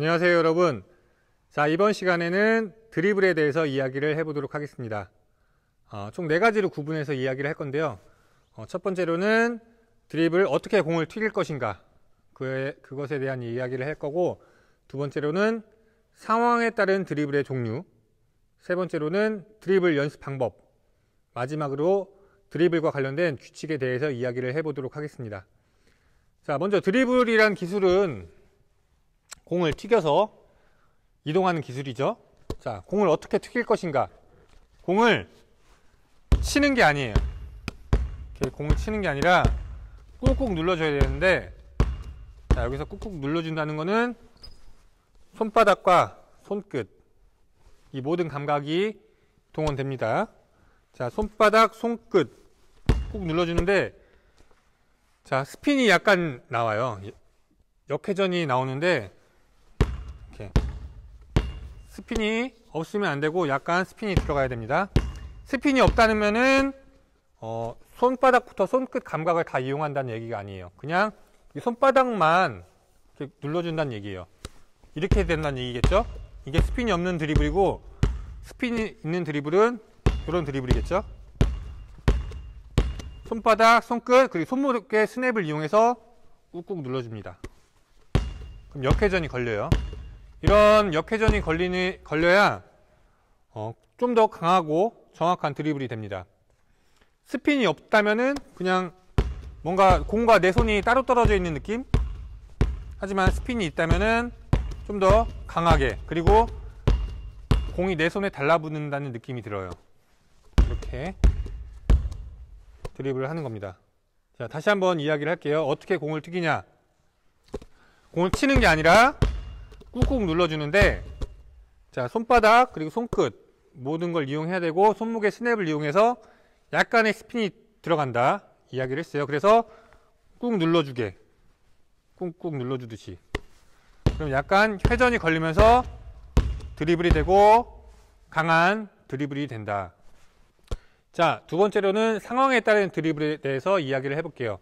안녕하세요, 여러분. 자, 이번 시간에는 드리블에 대해서 이야기를 해보도록 하겠습니다. 총 4가지로 구분해서 이야기를 할 건데요. 첫 번째로는 드리블 어떻게 공을 튀길 것인가, 그것에 대한 이야기를 할 거고, 두 번째로는 상황에 따른 드리블의 종류, 세 번째로는 드리블 연습 방법, 마지막으로 드리블과 관련된 규칙에 대해서 이야기를 해보도록 하겠습니다. 자, 먼저 드리블이란 기술은 공을 튀겨서 이동하는 기술이죠. 자, 공을 어떻게 튀길 것인가. 공을 치는 게 아니에요. 이렇게 공을 치는 게 아니라 꾹꾹 눌러줘야 되는데, 자, 여기서 꾹꾹 눌러준다는 거는 손바닥과 손끝, 이 모든 감각이 동원됩니다. 자, 손바닥, 손끝 꾹 눌러주는데, 자, 스핀이 약간 나와요. 역회전이 나오는데, 이렇게 스핀이 없으면 안 되고 약간 스핀이 들어가야 됩니다. 스핀이 없다면은 손바닥부터 손끝 감각을 다 이용한다는 얘기가 아니에요. 그냥 이 손바닥만 이렇게 눌러준다는 얘기예요. 이렇게 된다는 얘기겠죠? 이게 스핀이 없는 드리블이고, 스핀이 있는 드리블은 이런 드리블이겠죠? 손바닥, 손끝, 그리고 손목의 스냅을 이용해서 꾹꾹 눌러줍니다. 그럼 역회전이 걸려요. 이런 역회전이 걸려야 좀 더 강하고 정확한 드리블이 됩니다. 스핀이 없다면은 그냥 뭔가 공과 내 손이 따로 떨어져 있는 느낌? 하지만 스핀이 있다면은 좀 더 강하게, 그리고 공이 내 손에 달라붙는다는 느낌이 들어요. 이렇게 드리블을 하는 겁니다. 자, 다시 한번 이야기를 할게요. 어떻게 공을 튀기냐. 공을 치는 게 아니라 꾹꾹 눌러주는데, 자, 손바닥 그리고 손끝 모든 걸 이용해야 되고, 손목의 스냅을 이용해서 약간의 스핀이 들어간다 이야기를 했어요. 그래서 꾹 눌러주게, 꾹꾹 눌러주듯이. 그럼 약간 회전이 걸리면서 드리블이 되고 강한 드리블이 된다. 자, 두 번째로는 상황에 따른 드리블에 대해서 이야기를 해볼게요.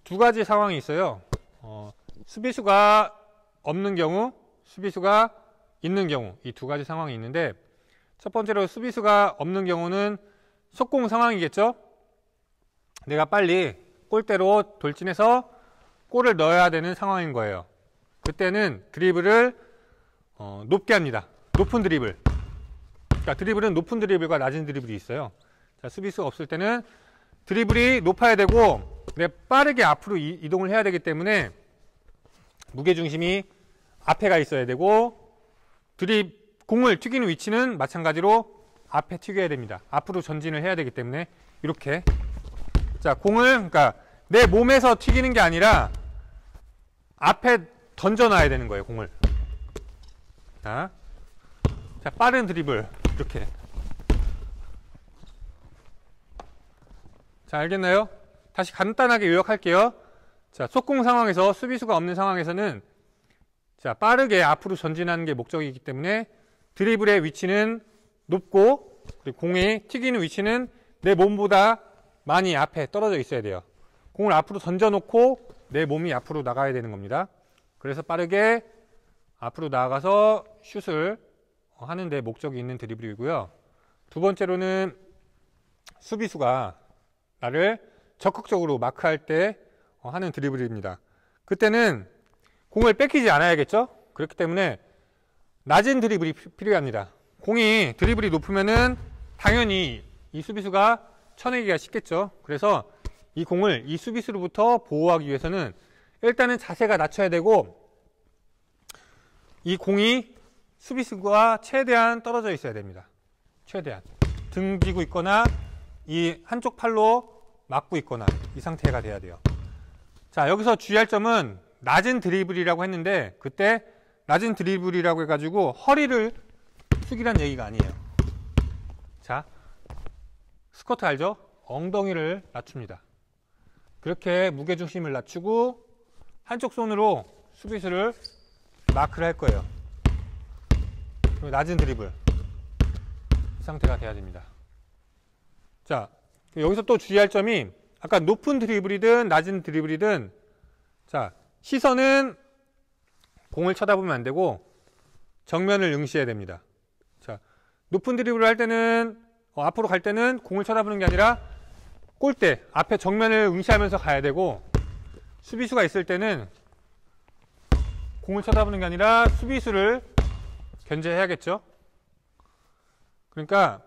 두 가지 상황이 있어요. 수비수가 없는 경우, 수비수가 있는 경우, 이 두 가지 상황이 있는데, 첫 번째로 수비수가 없는 경우는 속공 상황이겠죠? 내가 빨리 골대로 돌진해서 골을 넣어야 되는 상황인 거예요. 그때는 드리블을 높게 합니다. 높은 드리블. 그러니까 드리블은 높은 드리블과 낮은 드리블이 있어요. 자, 수비수가 없을 때는 드리블이 높아야 되고, 내가 빠르게 앞으로 이동을 해야 되기 때문에 무게중심이 앞에 가 있어야 되고, 공을 튀기는 위치는 마찬가지로 앞에 튀겨야 됩니다. 앞으로 전진을 해야 되기 때문에 이렇게. 자, 공을 그러니까 내 몸에서 튀기는 게 아니라 앞에 던져놔야 되는 거예요, 공을. 자, 빠른 드리블 이렇게. 자, 알겠나요? 다시 간단하게 요약할게요. 자, 속공 상황에서, 수비수가 없는 상황에서는, 자, 빠르게 앞으로 전진하는 게 목적이기 때문에 드리블의 위치는 높고, 그리고 공이 튀기는 위치는 내 몸보다 많이 앞에 떨어져 있어야 돼요. 공을 앞으로 던져놓고 내 몸이 앞으로 나가야 되는 겁니다. 그래서 빠르게 앞으로 나가서 슛을 하는 데 목적이 있는 드리블이고요. 두 번째로는 수비수가 나를 적극적으로 마크할 때 하는 드리블입니다. 그때는 공을 뺏기지 않아야겠죠? 그렇기 때문에 낮은 드리블이 필요합니다. 공이 드리블이 높으면은 당연히 이 수비수가 쳐내기가 쉽겠죠? 그래서 이 공을 이 수비수로부터 보호하기 위해서는 일단은 자세가 낮춰야 되고, 이 공이 수비수가 최대한 떨어져 있어야 됩니다. 최대한. 등지고 있거나 이 한쪽 팔로 막고 있거나 이 상태가 돼야 돼요. 자, 여기서 주의할 점은 낮은 드리블이라고 했는데, 그때 낮은 드리블이라고 해가지고 허리를 숙이란 얘기가 아니에요. 자, 스쿼트 알죠? 엉덩이를 낮춥니다. 그렇게 무게중심을 낮추고 한쪽 손으로 수비수를 마크를 할 거예요. 그리고 낮은 드리블 이 상태가 돼야 됩니다. 자, 여기서 또 주의할 점이, 아까 높은 드리블이든 낮은 드리블이든, 자, 시선은 공을 쳐다보면 안 되고 정면을 응시해야 됩니다. 자, 높은 드리블을 할 때는 앞으로 갈 때는 공을 쳐다보는 게 아니라 골대 앞에 정면을 응시하면서 가야 되고, 수비수가 있을 때는 공을 쳐다보는 게 아니라 수비수를 견제해야겠죠. 그러니까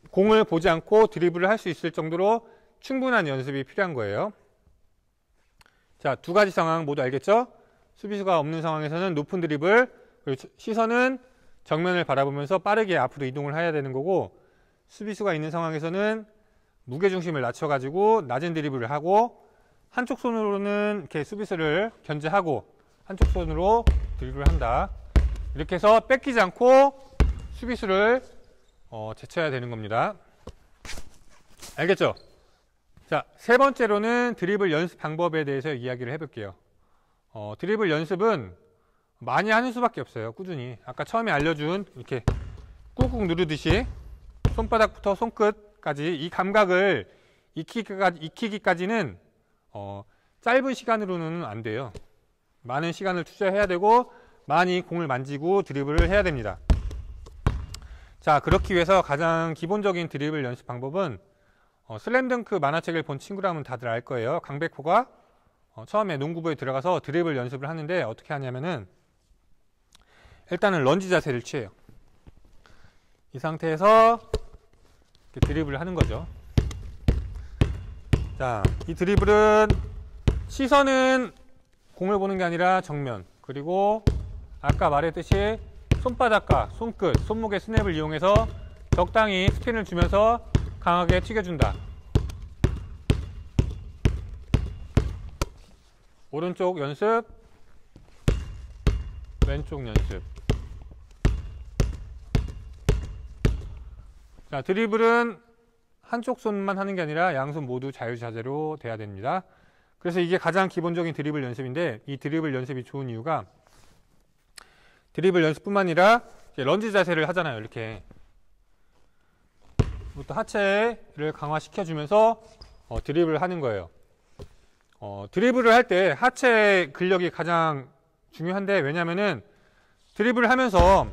공을 보지 않고 드리블을 할 수 있을 정도로 충분한 연습이 필요한 거예요. 자, 두 가지 상황 모두 알겠죠? 수비수가 없는 상황에서는 높은 드리블, 그리고 시선은 정면을 바라보면서 빠르게 앞으로 이동을 해야 되는 거고, 수비수가 있는 상황에서는 무게중심을 낮춰가지고 낮은 드리블을 하고, 한쪽 손으로는 이렇게 수비수를 견제하고 한쪽 손으로 드리블을 한다. 이렇게 해서 뺏기지 않고 수비수를 제쳐야 되는 겁니다. 알겠죠? 자, 세 번째로는 드리블 연습 방법에 대해서 이야기를 해볼게요. 드리블 연습은 많이 하는 수밖에 없어요. 꾸준히. 아까 처음에 알려준 이렇게 꾹꾹 누르듯이 손바닥부터 손끝까지 이 감각을 익히기까지는 짧은 시간으로는 안 돼요. 많은 시간을 투자해야 되고 많이 공을 만지고 드리블을 해야 됩니다. 자, 그렇기 위해서 가장 기본적인 드리블 연습 방법은 슬램덩크 만화책을 본 친구라면 다들 알 거예요. 강백호가 처음에 농구부에 들어가서 드리블 연습을 하는데 어떻게 하냐면은 일단은 런지 자세를 취해요. 이 상태에서 이렇게 드리블을 하는 거죠. 자, 이 드리블은 시선은 공을 보는 게 아니라 정면, 그리고 아까 말했듯이 손바닥과 손끝, 손목의 스냅을 이용해서 적당히 스핀을 주면서 강하게 튀겨준다. 오른쪽 연습, 왼쪽 연습. 자, 드리블은 한쪽 손만 하는 게 아니라 양손 모두 자유자재로 돼야 됩니다. 그래서 이게 가장 기본적인 드리블 연습인데, 이 드리블 연습이 좋은 이유가 드리블 연습뿐만 아니라 런지 자세를 하잖아요. 이렇게 부터 하체를 강화시켜주면서 드리블을 하는 거예요. 드리블을 할 때 하체 근력이 가장 중요한데, 왜냐면은 드리블을 하면서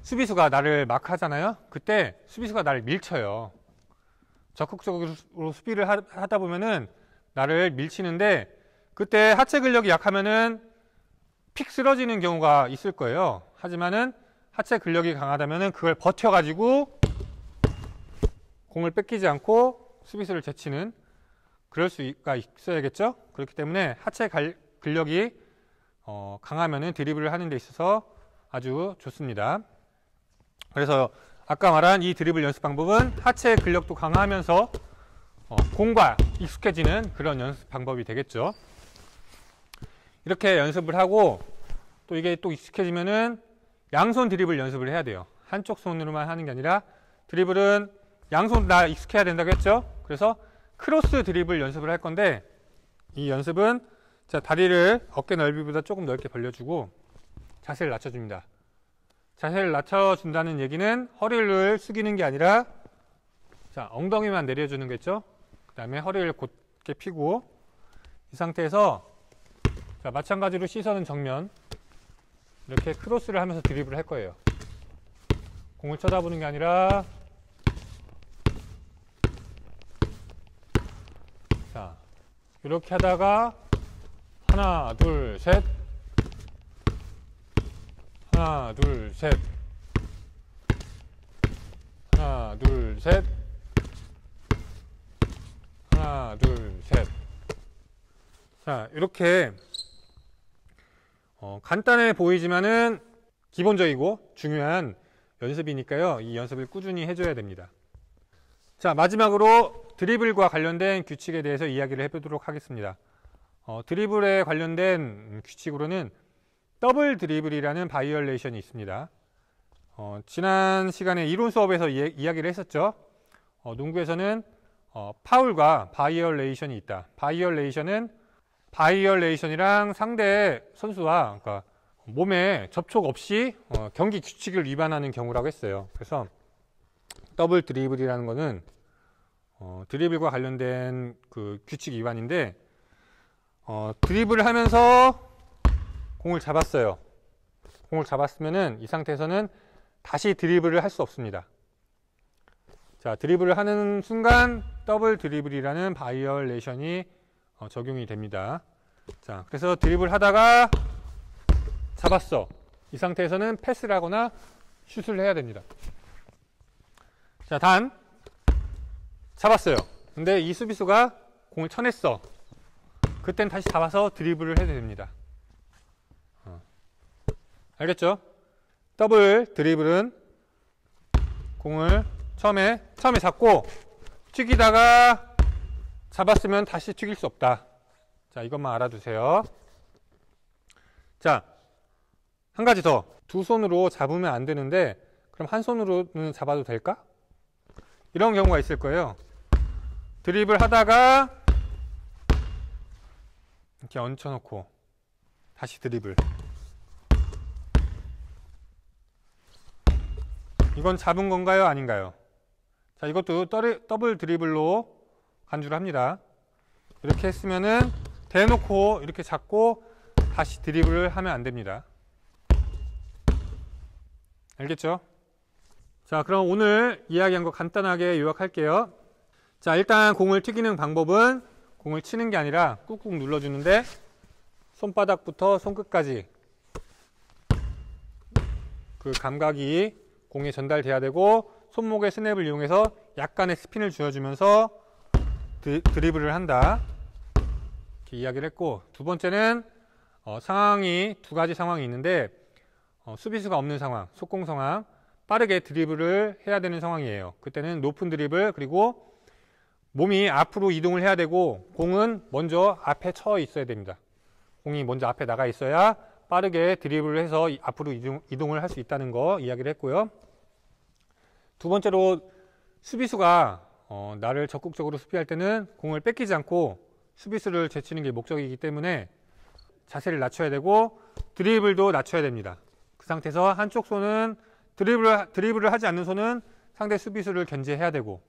수비수가 나를 막 하잖아요. 그때 수비수가 나를 밀쳐요. 적극적으로 수비를 하다 보면은 나를 밀치는데, 그때 하체 근력이 약하면은 픽 쓰러지는 경우가 있을 거예요. 하지만은 하체 근력이 강하다면은 그걸 버텨가지고 공을 뺏기지 않고 수비수를 제치는, 그럴 수가 있어야겠죠. 그렇기 때문에 하체 근력이 강하면은 드리블을 하는 데 있어서 아주 좋습니다. 그래서 아까 말한 이 드리블 연습 방법은 하체 근력도 강화하면서 공과 익숙해지는 그런 연습 방법이 되겠죠. 이렇게 연습을 하고, 또 이게 또 익숙해지면은 양손 드리블 연습을 해야 돼요. 한쪽 손으로만 하는 게 아니라 드리블은 양손 다 익숙해야 된다고 했죠. 그래서 크로스 드리블 연습을 할 건데, 이 연습은 자, 다리를 어깨 넓이보다 조금 넓게 벌려주고 자세를 낮춰줍니다. 자세를 낮춰준다는 얘기는 허리를 숙이는 게 아니라, 자, 엉덩이만 내려주는 거겠죠. 그 다음에 허리를 곧게 펴고, 이 상태에서 자, 마찬가지로 시선은 정면, 이렇게 크로스를 하면서 드리블을 할 거예요. 공을 쳐다보는 게 아니라, 자, 이렇게 하다가 하나, 둘, 셋, 하나, 둘, 셋, 하나, 둘, 셋, 하나, 둘, 셋. 자, 이렇게 간단해 보이지만은 기본적이고 중요한 연습이니까요. 이 연습을 꾸준히 해줘야 됩니다. 자, 마지막으로 드리블과 관련된 규칙에 대해서 이야기를 해보도록 하겠습니다. 드리블에 관련된 규칙으로는 더블 드리블이라는 바이올레이션이 있습니다. 지난 시간에 이론 수업에서 이야기를 했었죠. 농구에서는 파울과 바이올레이션이 있다. 바이올레이션이랑 상대 선수와, 그러니까 몸에 접촉 없이 경기 규칙을 위반하는 경우라고 했어요. 그래서 더블 드리블이라는 거는 드리블과 관련된 그 규칙 위반인데, 드리블을 하면서 공을 잡았어요. 공을 잡았으면은 이 상태에서는 다시 드리블을 할 수 없습니다. 자, 드리블을 하는 순간 더블 드리블이라는 바이올레이션이 적용이 됩니다. 자, 그래서 드리블 하다가 잡았어. 이 상태에서는 패스를 하거나 슛을 해야 됩니다. 자, 단 잡았어요. 근데 이 수비수가 공을 쳐냈어. 그땐 다시 잡아서 드리블을 해도 됩니다. 알겠죠? 더블 드리블은 공을 처음에 잡고 튀기다가 잡았으면 다시 튀길 수 없다. 자, 이것만 알아두세요. 자, 한 가지 더. 두 손으로 잡으면 안 되는데 그럼 한 손으로는 잡아도 될까? 이런 경우가 있을 거예요. 드리블 하다가 이렇게 얹혀놓고 다시 드리블. 이건 잡은 건가요? 아닌가요? 자, 이것도 더블 드리블로 간주를 합니다. 이렇게 했으면은 대놓고 이렇게 잡고 다시 드리블을 하면 안 됩니다. 알겠죠? 자, 그럼 오늘 이야기한 거 간단하게 요약할게요. 자, 일단 공을 튀기는 방법은 공을 치는 게 아니라 꾹꾹 눌러주는데 손바닥부터 손끝까지 그 감각이 공에 전달돼야 되고 손목의 스냅을 이용해서 약간의 스핀을 주어주면서 드리블을 한다. 이렇게 이야기를 했고, 두 번째는 상황이 두 가지 상황이 있는데 수비수가 없는 상황, 속공 상황, 빠르게 드리블을 해야 되는 상황이에요. 그때는 높은 드리블, 그리고 몸이 앞으로 이동을 해야 되고 공은 먼저 앞에 처 있어야 됩니다. 공이 먼저 앞에 나가 있어야 빠르게 드리블을 해서 앞으로 이동을 할 수 있다는 거 이야기를 했고요. 두 번째로 수비수가 나를 적극적으로 수비할 때는 공을 뺏기지 않고 수비수를 제치는 게 목적이기 때문에 자세를 낮춰야 되고 드리블도 낮춰야 됩니다. 그 상태에서 한쪽 손은 드리블을 하지 않는 손은 상대 수비수를 견제해야 되고,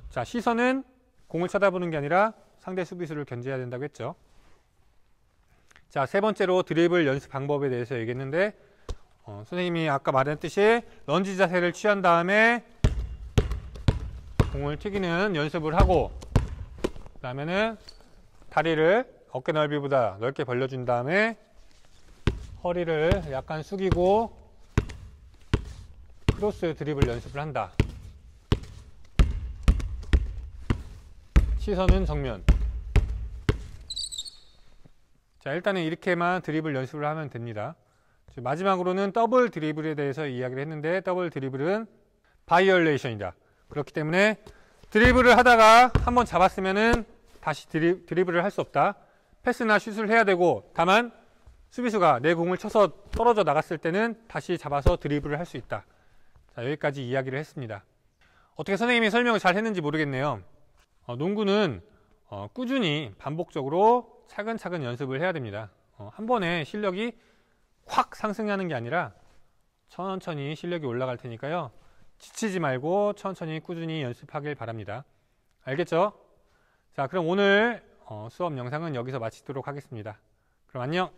자, 시선은 공을 쳐다보는 게 아니라 상대 수비수를 견제해야 된다고 했죠. 자, 세 번째로 드리블 연습 방법에 대해서 얘기했는데 선생님이 아까 말했듯이 런지 자세를 취한 다음에 공을 튀기는 연습을 하고, 그 다음에는 다리를 어깨 넓이보다 넓게 벌려준 다음에 허리를 약간 숙이고 크로스 드리블 연습을 한다. 시선은 정면. 자, 일단은 이렇게만 드리블 연습을 하면 됩니다. 마지막으로는 더블 드리블에 대해서 이야기를 했는데 더블 드리블은 바이올레이션이다. 그렇기 때문에 드리블을 하다가 한번 잡았으면은 다시 드리블을 할 수 없다. 패스나 슛을 해야 되고, 다만 수비수가 내 공을 쳐서 떨어져 나갔을 때는 다시 잡아서 드리블을 할 수 있다. 자, 여기까지 이야기를 했습니다. 어떻게 선생님이 설명을 잘 했는지 모르겠네요. 농구는 꾸준히 반복적으로 차근차근 연습을 해야 됩니다. 한 번에 실력이 확 상승하는 게 아니라 천천히 실력이 올라갈 테니까요. 지치지 말고 천천히 꾸준히 연습하길 바랍니다. 알겠죠? 자, 그럼 오늘 수업 영상은 여기서 마치도록 하겠습니다. 그럼 안녕!